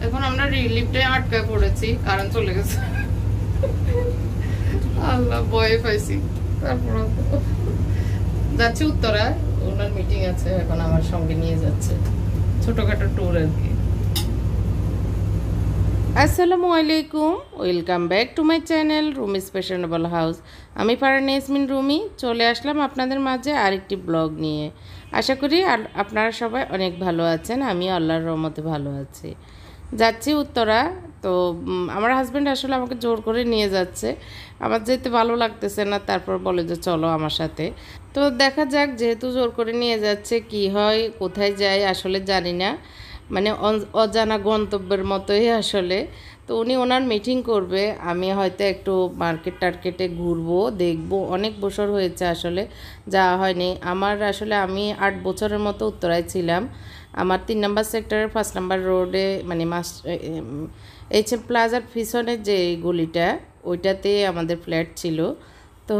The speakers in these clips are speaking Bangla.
এখন আমরা লিফটে আটকায় পড়েছি, কারণ চলে গেছে। আল্লাহ, ভয় পাইছি। তারপর যাচ্ছি উত্তরা, ওনার মিটিং আছে, এখন আমার সঙ্গে নিয়ে যাচ্ছে, ছোটখাটো ট্যুর আর কি। আসসালামু আলাইকুম, welcome back to my channel Rumi's fashionable house. আমি ফারহানা ইয়াসমিন রুমি চলে আসলাম আপনাদের মাঝে আরেকটি ব্লগ নিয়ে। আশা করি আপনারা সবাই অনেক ভালো আছেন, আমি আল্লাহর রহমতে ভালো আছি। যাচ্ছি উত্তরা। তো আমার হাজব্যান্ড আসলে আমাকে জোর করে নিয়ে যাচ্ছে, আমার যেতে ভালো লাগতেছে না, তারপর বলে যে চলো আমার সাথে। তো দেখা যাক, যেহেতু জোর করে নিয়ে যাচ্ছে কি হয়, কোথায় যায় আসলে জানি না, মানে অজানা গন্তব্যের মতোই আসলে। তো উনি ওনার মিটিং করবে, আমি হয়তো একটু মার্কেট টার্কেটে ঘুরবো, দেখবো। অনেক বছর হয়েছে আসলে যাওয়া হয়নি আমার। আসলে আমি 8 বছরের মতো উত্তরায় ছিলাম। আমার 3 নম্বর সেক্টরের 1 নম্বর রোডে, মানে HM প্লাজার পিছনে যে গলিটা, ওইটাতে আমাদের ফ্ল্যাট ছিল। তো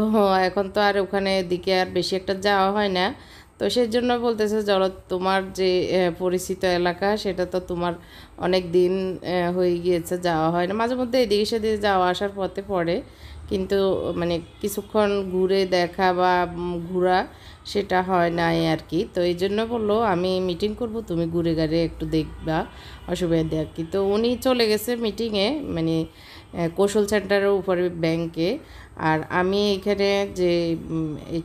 এখন তো আর ওখানে দিকে আর বেশি একটা যাওয়া হয় না। তো সেই জন্য বলতেছে, চলো তোমার যে পরিচিত এলাকা, সেটা তো তোমার অনেক দিন হয়ে গিয়েছে, যাওয়া হয় না। মাঝে মধ্যে এদিকে সেদিকে যাওয়া আসার পথে পড়ে, কিন্তু মানে কিছুক্ষণ ঘুরে দেখা বা ঘোরা সেটা হয় নাই আর কি। তো এই জন্য বললো আমি মিটিং করব, তুমি ঘুরে ঘাড়ে একটু দেখবা, অসুবিধা আর কি। তো উনি চলে গেছে মিটিংয়ে, মানে কৌশল সেন্টারের উপরে ব্যাংকে। আর আমি এখানে যে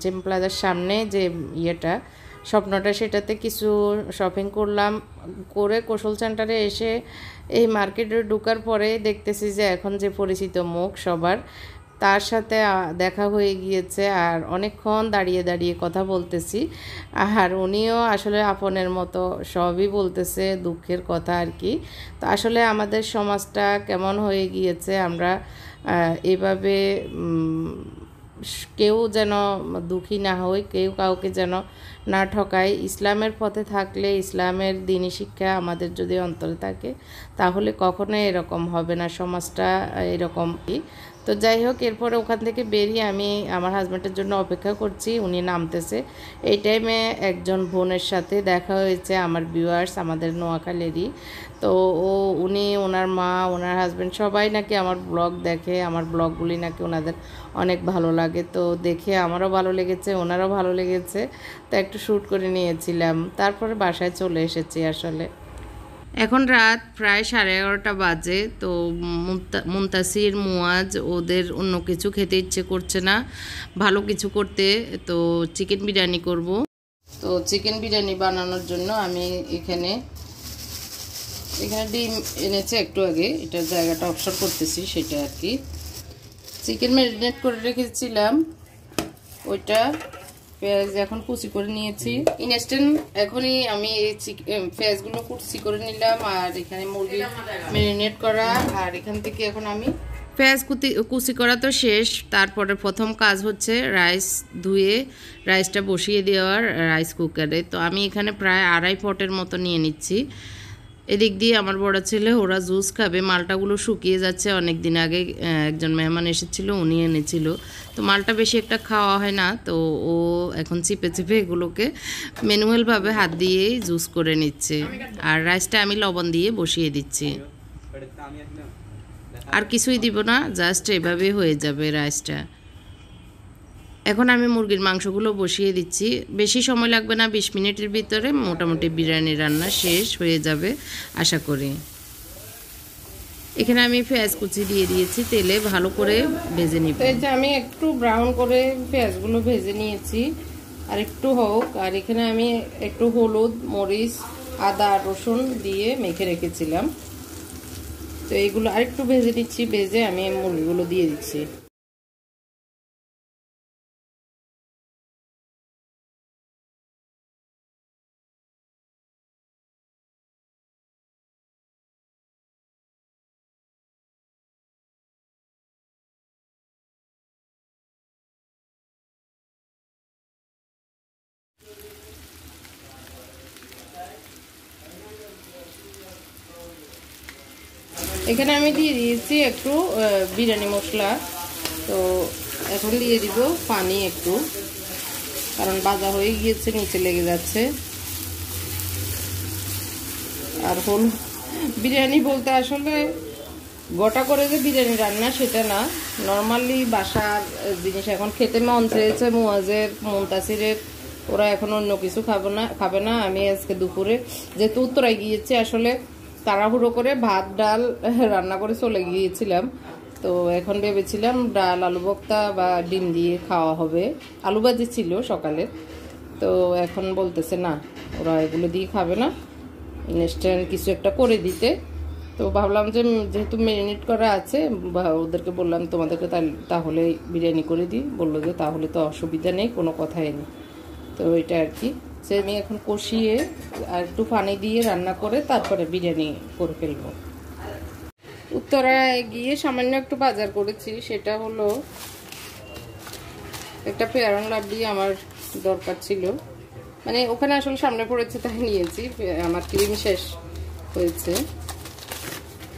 HM প্লাজার সামনে যে ইয়েটা, স্বপ্নটা, সেটাতে কিছু শপিং করলাম। করে কৌশল সেন্টারে এসে এই মার্কেটে ঢোকার পরে দেখতেছি যে এখন যে পরিচিত মুখ সবার, তার সাথে দেখা হয়ে গিয়েছে। আর অনেকক্ষণ দাঁড়িয়ে দাঁড়িয়ে কথা বলতেছি। আর উনিও আসলে আপনের মতো সবই বলতেছে, দুঃখের কথা আর কি। তো আসলে আমাদের সমাজটা কেমন হয়ে গিয়েছে, আমরা এভাবে কেউ যেন দুঃখী না হই, কেউ কাউকে যেন না ঠকায়। ইসলামের পথে থাকলে, ইসলামের দ্বীনি শিক্ষা আমাদের যদি অন্তরে থাকে, তাহলে কখনোই এরকম হবে না, সমাজটা এরকম। তো যাই হোক, এরপরে ওখান থেকে বেরিয়ে আমি আমার হাজব্যান্ডের জন্য অপেক্ষা করছি, উনি নামতেছে। এই টাইমে একজন বোনের সাথে দেখা হয়েছে, আমার ভিউয়ার্স, আমাদের নোয়াখালীরই। তো উনি, ওনার মা, ওনার হাজব্যান্ড সবাই নাকি আমার ব্লগ দেখে, আমার ব্লগগুলি নাকি ওনাদের অনেক ভালো লাগে। তো দেখে আমারও ভালো লেগেছে, ওনারও ভালো লেগেছে। তো একটু শ্যুট করে নিয়েছিলাম, তারপরে বাসায় চলে এসেছি আসলে। এখন রাত প্রায় 11:30 বাজে। তো মুনতাসির, মুয়াজ, ওদের অন্য কিছু খেতে ইচ্ছে করছে না, ভালো কিছু করতে। তো চিকেন বিরিয়ানি করব। তো চিকেন বিরিয়ানি বানানোর জন্য আমি এখানে ডিম এনেছে একটু আগে, এটার জায়গাটা অবসর করতেছি, সেটা আর কি। চিকেন ম্যারিনেট করে রেখেছিলাম, ওইটা পেঁয়াজ এখন কুচি করে নিয়েছি ইনস্ট্যান্ট। এখনই আমি এই পেঁয়াজগুলো কুচি করে নিলাম, আর এখানে মুরগি ম্যারিনেট করা। আর এখান থেকে এখন আমি পেঁয়াজ কুচি করা তো শেষ। তারপরে প্রথম কাজ হচ্ছে রাইস ধুয়ে রাইসটা বসিয়ে দেওয়ার রাইস কুকারে। তো আমি এখানে প্রায় 2.5 পটের মতো নিয়ে নিচ্ছি। এদিক দিয়ে আমার বড় ছেলে, ওরা জুস খাবে। মালটাগুলো শুকিয়ে যাচ্ছে, অনেক দিন আগে একজন মেহমান এসেছিল, উনি এনেছিল। তো মালটা বেশি একটা খাওয়া হয় না, তো ও এখন চিপে চিপে এগুলোকে ম্যানুয়ালভাবে হাত দিয়েই জুস করে নিচ্ছে। আর রাইসটা আমি লবণ দিয়ে বসিয়ে দিচ্ছি, আর কিছুই দিব না, জাস্ট এভাবে হয়ে যাবে রাইসটা। এখন আমি মুরগির মাংসগুলো বসিয়ে দিচ্ছি, বেশি সময় লাগবে না, 20 মিনিটের ভিতরে মোটামুটি বিরিয়ানি রান্না শেষ হয়ে যাবে আশা করি। এখানে আমি পেঁয়াজ কুচি দিয়ে দিয়েছি, তেলে ভালো করে ভেজে নিব। এই যে আমি একটু ব্রাউন করে পেঁয়াজগুলো ভেজে নিয়েছি, আর একটু হোক। আর এখানে আমি একটু হলুদ, মরিচ, আদা, রসুন দিয়ে মেখে রেখেছিলাম। তো এইগুলো আরেকটু ভেজে দিচ্ছি, ভেজে আমি মুরগিগুলো দিয়ে দিচ্ছি। এখানে আমি দিয়ে দিয়েছি একটু বিরিয়ানি মশলা। তো এখন দিয়ে দিব পানি একটু, কারণ ভাজা হয়ে গিয়েছে, নিচে লেগে যাচ্ছে। আর বিরিয়ানি বলতে আসলে গোটা করে যে বিরিয়ানি রান্না সেটা না, নর্মালি বাসার জিনিস। এখন খেতে মন চেয়েছে মুয়াজের, মুনতাসিরের, ওরা এখন অন্য কিছু খাবে না। আমি আজকে দুপুরে যেহেতু উত্তরায় গিয়েছি, আসলে তাড়াহুড়ো করে ভাত ডাল রান্না করে চলে গিয়েছিলাম। তো এখন ভেবেছিলাম ডাল, আলু ভর্তা বা ডিম দিয়ে খাওয়া হবে। আলু ভাজি ছিল সকালে, তো এখন বলতেছে না, ওরা এগুলো দিয়ে খাবে না, ইনস্ট্যান্ট কিছু একটা করে দিতে। তো ভাবলাম যে যেহেতু ম্যারিনেট করা আছে, ওদেরকে বললাম তোমাদেরকে তাহলে বিরিয়ানি করে দিই। বললো যে তাহলে তো অসুবিধা নেই, কোনো কথাই নেই। তো এটা আর কি, সে আমি এখন কষিয়ে আর একটু পানি দিয়ে রান্না করে তারপরে বিরিয়ানি করে ফেলবো। উত্তরায় গিয়ে সামান্য একটু বাজার করেছি, সেটা হলো একটা ফেয়ার অ্যান্ড লাভলি আমার দরকার ছিল, মানে ওখানে আসলে সামনে পড়েছে তাই নিয়েছি। আমার ক্রিম শেষ হয়েছে,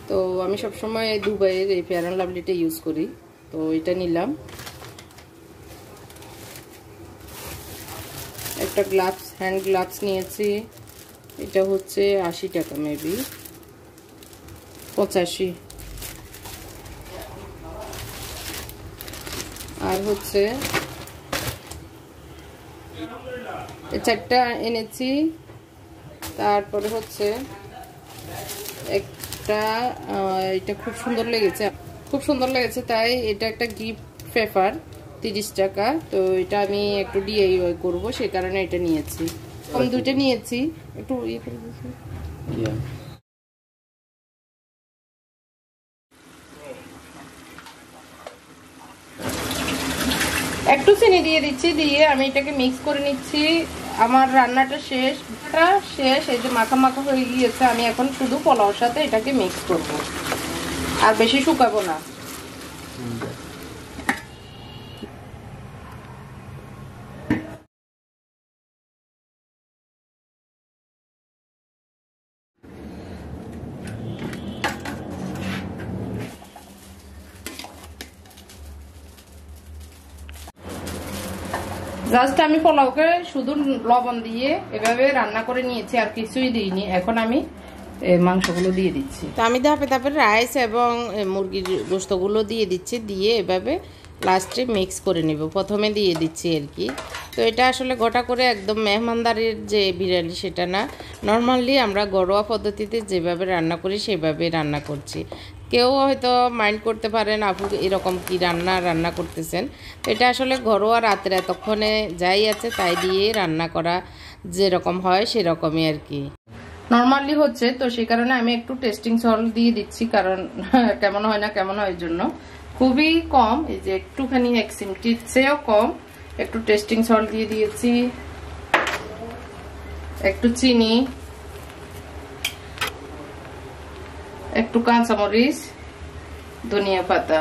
তো আমি সবসময় দুবাইয়ের এই ফেয়ার অ্যান্ড লাভলিটা ইউজ করি, তো এটা নিলাম। একটা গ্লাভস, হ্যান্ড গ্লাভস নিয়েছি, এটা হচ্ছে 80 টাকা, মেবি 85। আর হচ্ছে চারটা এনেছি। তারপরে হচ্ছে একটা, এটা খুব সুন্দর লেগেছে, তাই এটা একটা গিফট পেপার, 30 টাকা। তো এটা আমি একটু ডিআইওয়াই করবো, সেই কারণে এটা নিয়েছি। আমি দুইটা নিয়েছি, একটু ইয়ে করে দিয়েছি। একটু চিনি দিয়ে দিচ্ছি, দিয়ে আমি এটাকে মিক্স করে নিচ্ছি। আমার রান্নাটা শেষ, এই যে মাখা মাখা হয়ে গিয়েছে। আমি এখন শুধু পোলাওর সাথে এটাকে মিক্স করব, আর বেশি শুকাবো না। জাস্ট আমি পোলাওকে শুধু লবণ দিয়ে এভাবে রান্না করে নিয়েছি, আর কিছুই দিইনি। এখন আমি মাংসগুলো দিয়ে দিচ্ছি। তো আমি ধাপে ধাপে রাইস এবং মুরগির গোশতগুলো দিয়ে দিচ্ছি, দিয়ে এভাবে লাস্টে মিক্স করে নেব। প্রথমে দিয়ে দিচ্ছি আর কি। তো এটা আসলে গোটা করে একদম মেহমানদারের যে বিরিয়ানি সেটা না, নর্মালি আমরা ঘরোয়া পদ্ধতিতে যেভাবে রান্না করি সেভাবে রান্না করছি। কেউ হয়তো মাইন্ড করতে পারেন আপু এরকম কি রান্না করতেছেন। এটা আসলে ঘরোয়া, রাতের এতক্ষণে যাই আছে তাই দিয়ে রান্না করা, যেরকম হয় সেরকমই আর কি নর্মালি হচ্ছে। তো সেই কারণে আমি একটু টেস্টিং সল্ট দিয়ে দিচ্ছি, কারণ কেমন হয় না কেমন হয়, জন্য খুবই কম, এই যে একটুখানি এক চিমটির চেয়েও কম একটু টেস্টিং সল্ট দিয়ে দিয়েছি, একটু চিনি, একটু কাঁচামরিচ, ধনিয়া পাতা।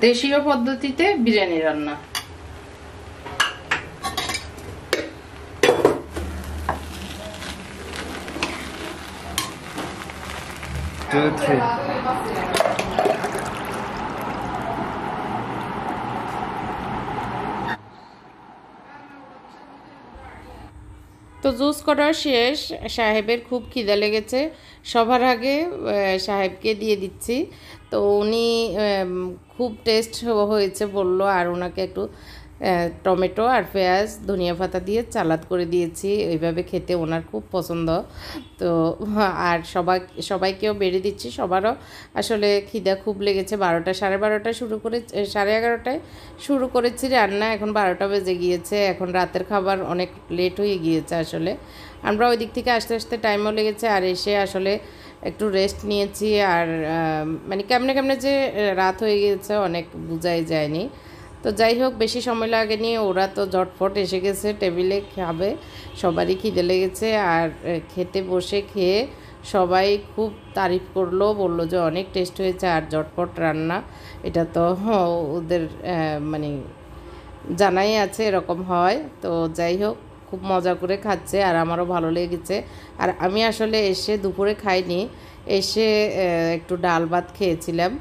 দেশীয় পদ্ধতিতে বিরিয়ানি রান্না। তো জুস করা শেষ, সাহেবের খুব খিদা লেগেছে। সবার আগে সাহেবকে দিয়ে দিচ্ছি। তো উনি খুব টেস্ট হয়েছে বলল, আর ওনাকে একটু টমেটো আর পেঁয়াজ ধনিয়া পাতা দিয়ে সালাদ করে দিয়েছি। এইভাবে খেতে ওনার খুব পছন্দ। তো আর সবাইকেও বেড়ে দিচ্ছি। সবারও আসলে খিদা খুব লেগেছে। 12টা, 12:30 শুরু করে 11:30টায় শুরু করেছি রান্না, এখন 12টা বেজে গিয়েছে। এখন রাতের খাবার অনেক লেট হয়ে গিয়েছে। আসলে আমরা ওই দিক থেকে আসতে আসতে টাইমও লেগেছে, আর এসে আসলে একটু রেস্ট নিয়েছি। আর মানে কেমনে যে রাত হয়ে গিয়েছে অনেক বোঝাই যায়নি। তো যাই হোক, বেশি সময় লাগেনি, ওরা তো ঝটফট এসে গেছে, টেবিলে খাবে, সবারই খিদে লেগেছে। আর খেতে বসে খেয়ে সবাই খুব তারিফ করলো, বললো যে অনেক টেস্ট হয়েছে আর ঝটপট রান্না। এটা তো ওদের মানে জানাই আছে এরকম হয়। তো যাই হোক, খুব মজা করে খাচ্ছে, আর আমারও ভালো লেগেছে। আর আমি আসলে এসে দুপুরে খাইনি, এসে একটু ডাল ভাত খেয়েছিলাম।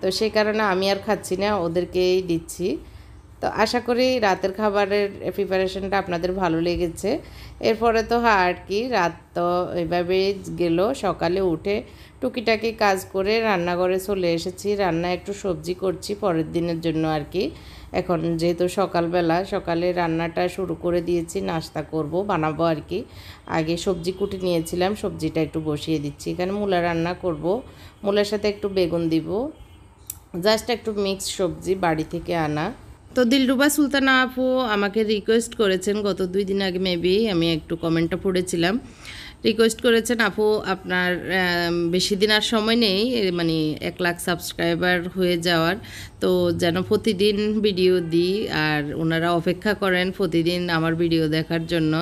তো সেই কারণে আমি আর খাচ্ছি না, ওদেরকেই দিচ্ছি। তো আশা করি রাতের খাবারের প্রিপারেশনটা আপনাদের ভালো লেগেছে। এরপরে তো আর কি, রাত তো এভাবে গেল। সকালে উঠে টুকিটাকি কাজ করে রান্নাঘরে চলে এসেছি। রান্না একটু সবজি করছি পরের দিনের জন্য আর কি। এখন যেহেতু সকালবেলা, সকালে রান্নাটা শুরু করে দিয়েছি, নাস্তা করব, বানাবো আর কি। আগে সবজি কুটে নিয়েছিলাম, সবজিটা একটু বসিয়ে দিচ্ছি। এখানে মূলা রান্না করব, মূলার সাথে একটু বেগুন দিব, জাস্ট একটু মিক্স সবজি বাড়ি থেকে আনা। তো দিলরুবা সুলতানা আপু আমাকে রিকোয়েস্ট করেছেন গত 2 দিন আগে, মেবি আমি একটু কমেন্টটা পড়েছিলাম। রিকোয়েস্ট করেছেন, আপু আপনার বেশি দিন আর সময় নেই, মানে 1 লাখ সাবস্ক্রাইবার হয়ে যাওয়ার, তো যেন প্রতিদিন ভিডিও দিই। আর ওনারা অপেক্ষা করেন প্রতিদিন আমার ভিডিও দেখার জন্য।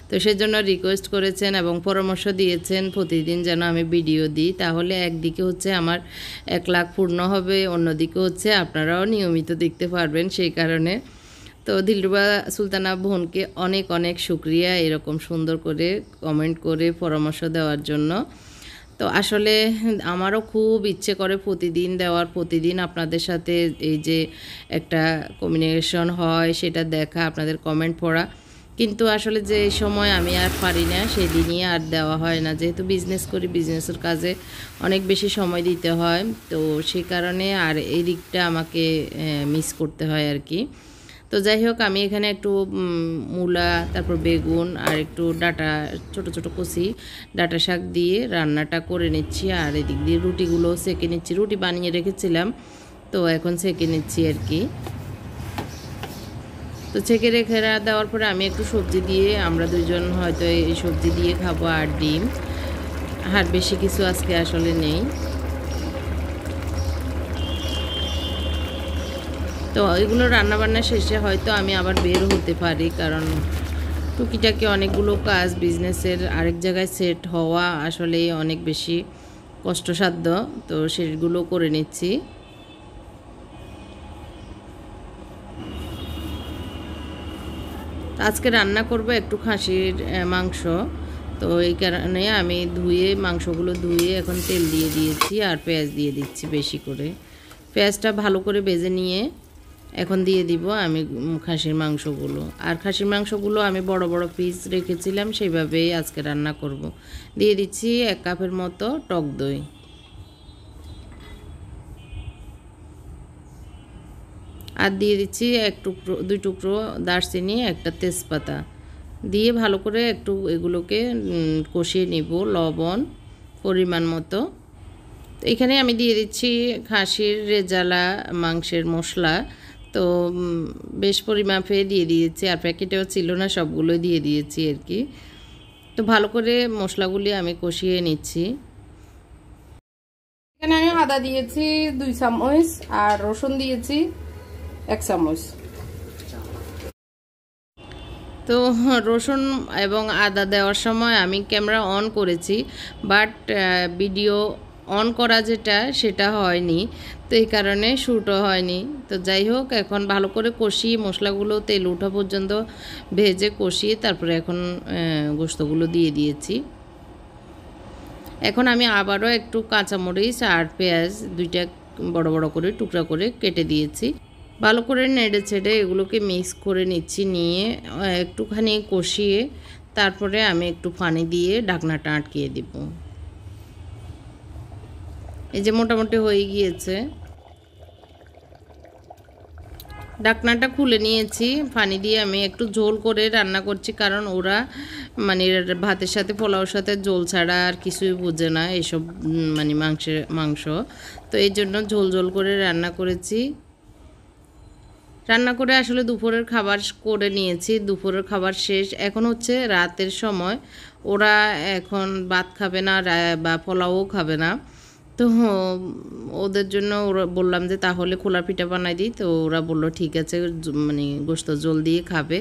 তো সেজন্য রিকোয়েস্ট করেছেন এবং পরামর্শ দিয়েছেন প্রতিদিন যেন আমি ভিডিও দিই। তাহলে একদিকে হচ্ছে আমার 1 লাখ পূর্ণ হবে, অন্যদিকে হচ্ছে আপনারাও নিয়মিত দেখতে পারবেন। সেই কারণে তো দিলরুবা সুলতানা বোনকে অনেক অনেক শুক্রিয়া এরকম সুন্দর করে কমেন্ট করে পরামর্শ দেওয়ার জন্য। তো আসলে আমারও খুব ইচ্ছে করে প্রতিদিন দেওয়ার, প্রতিদিন আপনাদের সাথে এই যে একটা কমিউনিকেশন হয় সেটা দেখা, আপনাদের কমেন্ট পড়া, কিন্তু আসলে যে সময় আমি আর পারি না, সেদিনই আর দেওয়া হয় না। যেহেতু বিজনেস করি, বিজনেসের কাজে অনেক বেশি সময় দিতে হয়, তো সেই কারণে আর এই দিকটা আমাকে মিস করতে হয় আর কি। তো যাই হোক, আমি এখানে একটু মূলা, তারপর বেগুন আর একটু ডাটা, ছোট ছোট কচি ডাটা শাক দিয়ে রান্নাটা করে নিচ্ছি। আর এদিক দিয়ে রুটিগুলো সেঁকে নিচ্ছি। রুটি বানিয়ে রেখেছিলাম, তো এখন সেঁকে নিচ্ছি আর কি। তো ছেঁকে রেখে দেওয়ার পরে আমি একটু সবজি দিয়ে, আমরা দুজন হয়তো এই সবজি দিয়ে খাবো, আর ডিম। আর বেশি কিছু আজকে আসলে নেই। তো এগুলো রান্নাবান্না শেষে হয়তো আমি আবার বের হতে পারি, কারণ টুকিটাকি অনেকগুলো কাজ বিজনেসের আরেক জায়গায় সেট হওয়া আসলে অনেক বেশি কষ্টসাধ্য। তো সেগুলো করে নিচ্ছি। আজকে রান্না করব একটু খাসির মাংস। তো এই কারণে আমি মাংসগুলো ধুয়ে এখন তেল দিয়ে দিয়েছি আর পেঁয়াজ দিয়ে দিচ্ছি বেশি করে। পেঁয়াজটা ভালো করে ভেজে নিয়ে এখন দিয়ে দিব আমি খাসির মাংসগুলো। আর খাসির মাংসগুলো আমি বড় বড় পিস রেখেছিলাম, সেইভাবেই আজকে রান্না করব। দিয়ে দিচ্ছি 1 কাপের মতো টক দই। আর দিয়ে দিচ্ছি 2 টুকরো দারচিনি, একটা তেজপাতা দিয়ে ভালো করে একটু এগুলোকে কষিয়ে নিব, লবণ পরিমাণ মতো। তো এখানে আমি দিয়ে দিচ্ছি খাসির রেজালা মাংসের মশলা। তো বেশ পরিমাপে দিয়ে দিয়েছি, আর প্যাকেটেও ছিল না, সবগুলো দিয়ে দিয়েছি আর কি। তো ভালো করে মশলাগুলি আমি কষিয়ে নিচ্ছি। এখানে আমি আদা দিয়েছি 2 চামচ আর রসুন দিয়েছি 1 চামচ। তো রসুন এবং আদা দেওয়ার সময় আমি ক্যামেরা অন করেছি, বাট ভিডিও অন করা সেটা হয়নি, তো এই কারণে শ্যুটও হয়নি। তো যাই হোক, এখন ভালো করে কষিয়ে মশলাগুলো তেল ওঠা পর্যন্ত ভেজে কষিয়ে তারপরে এখন গোশতগুলো দিয়ে দিয়েছি। এখন আমি আবারও একটু কাঁচামরিচ আর পেঁয়াজ 2টা বড় বড় করে টুকরা করে কেটে দিয়েছি। ভালো করে নেড়ে ছেড়ে এগুলোকে মিক্স করে নিচ্ছি, নিয়ে একটুখানি কষিয়ে তারপরে আমি একটু পানি দিয়ে ঢাকনাটা আটকিয়ে দিব। এই যে মোটামুটি হয়ে গিয়েছে, ঢাকনাটা খুলে নিয়েছি। পানি দিয়ে আমি একটু ঝোল করে রান্না করছি, কারণ ওরা মানে ভাতের সাথে পোলাওর সাথে ঝোল ছাড়া আর কিছুই বোঝে না এসব মানে মাংস। তো এই জন্য ঝোল ঝোল করে রান্না করেছি। রান্না করে আসলে দুপুরের খাবার করে নিয়েছি। দুপুরের খাবার শেষ, এখন হচ্ছে রাতের সময়। ওরা এখন ভাত খাবে না বা পোলাওও খাবে না। তো ওদের জন্য ওরা বললাম যে তাহলে খোলা পিঠা বানাই দিই। তো ওরা বলল ঠিক আছে, মানে গোশত জল দিয়ে খাবে।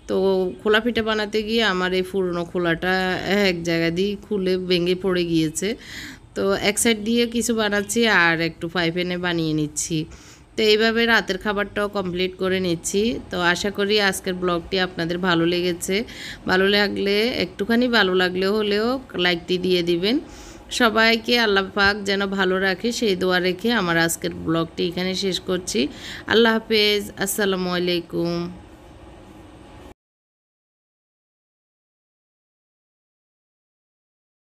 তো খোলা পিঠা বানাতে গিয়ে আমার এই পুরনো খোলাটা এক জায়গা দিয়ে খুলে ভেঙে পড়ে গিয়েছে। তো এক সাইড দিয়ে কিছু বানাচ্ছি আর একটু ফ্রাই প্যানে বানিয়ে নিচ্ছি। তো এইভাবে রাতের খাবারটাও কমপ্লিট করে নিচ্ছি। তো আশা করি আজকের ব্লগটি আপনাদের ভালো লেগেছে। ভালো লাগলে একটুখানি ভালো লাগলেও হলেও লাইকটি দিয়ে দিবেন। সবাইকে আল্লাহ পাক যেন ভালো রাখে সেই দোয়া রেখে আমার আজকের ব্লগটি এখানে শেষ করছি। আল্লাহ হাফেজ, আসসালামু আলাইকুম।